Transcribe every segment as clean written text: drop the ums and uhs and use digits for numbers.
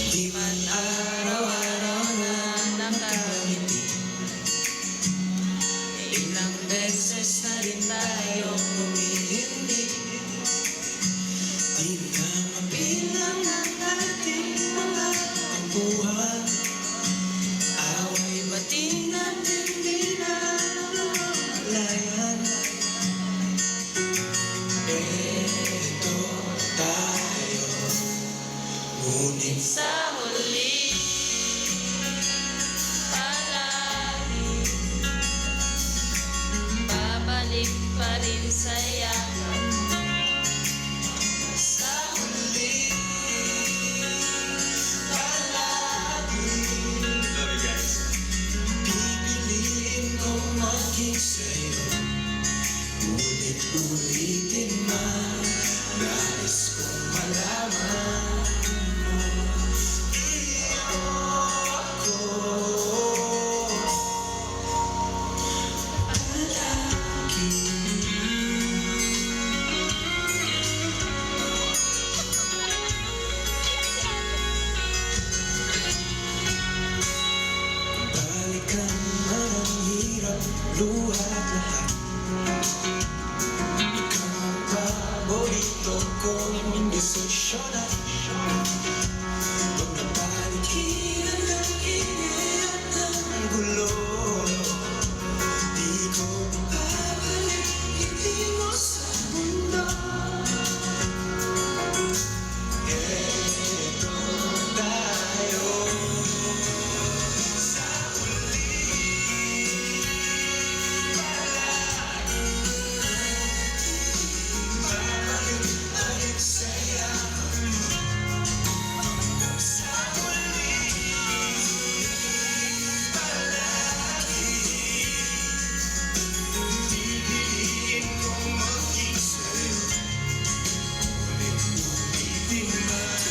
Di man araw-araw na nakangiti, ilang beses na rin tayo humihindi. Di na mabilang ang ating mga tampuhan, away bati natin di na malayan. Eto tayo, ngunit Sa huli, palagi babalik pa rin sa yakap. sa huli, palagi Love you guys. pipiliin kong maging sa'yo. Ngunit ulitin man, nais kong malaman mo, iyo ako palagi. Balikan man ang hirap, luha at lahat, ikaw ang paborito kong desisyon at pag nabalikiran ng ingay at ng gulo, di ko babalik, hindi mo sa mundo. Eto tayo, sa huli, palagi babalik sa'yo. Sa huli, palagi pipiliin kong maging sa'yo. Ngunit ulitin man,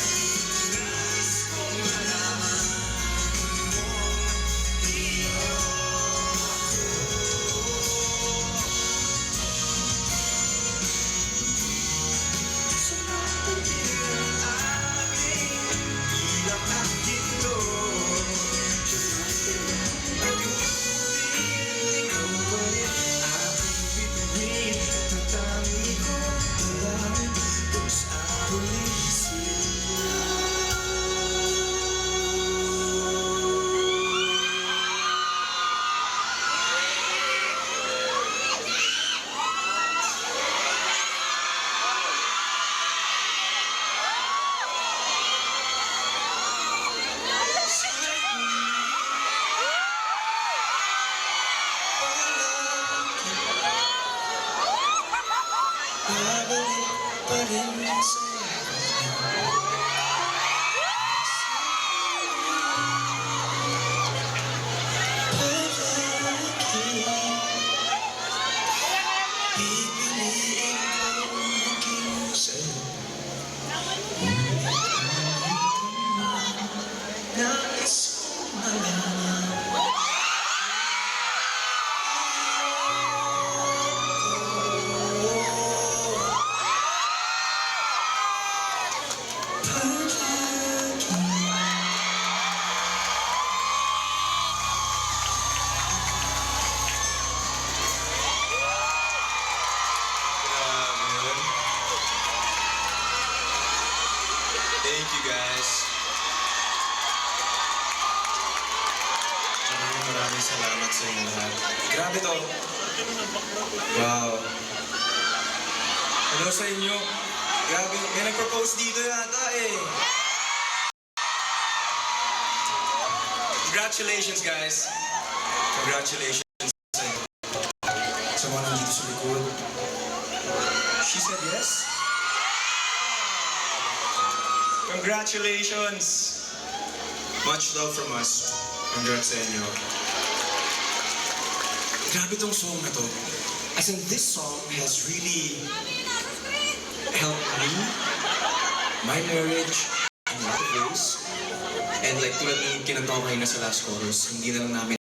nais kong malaman mo, iyo sa pagdating ng ating hirap at ginto. Siya natin pag-uwiin, ikaw pa rin aking bituin at natangi ko dalangin kung sa huli sila. Babalik pa rin sa'yo. Palagi pipiliin kong maging sa'yo. Nais kong malaman Grabe yun. Thank you guys. Maraming salamat sa inyo lahat. Grabe to. Wow. Hello sa inyo. Grabe, may nag-propose dito yata eh. Congratulations guys. Congratulations sa inyo. Sa mga nandito sa likod. She said yes? Congratulations! Much love from us. Congrats sa inyo. Grabe tong song na to. As in, this song has really helped me, my marriage, in a lot of ways. And like tulad ng kinanta ko kanina sa last chorus, hindi na lang namin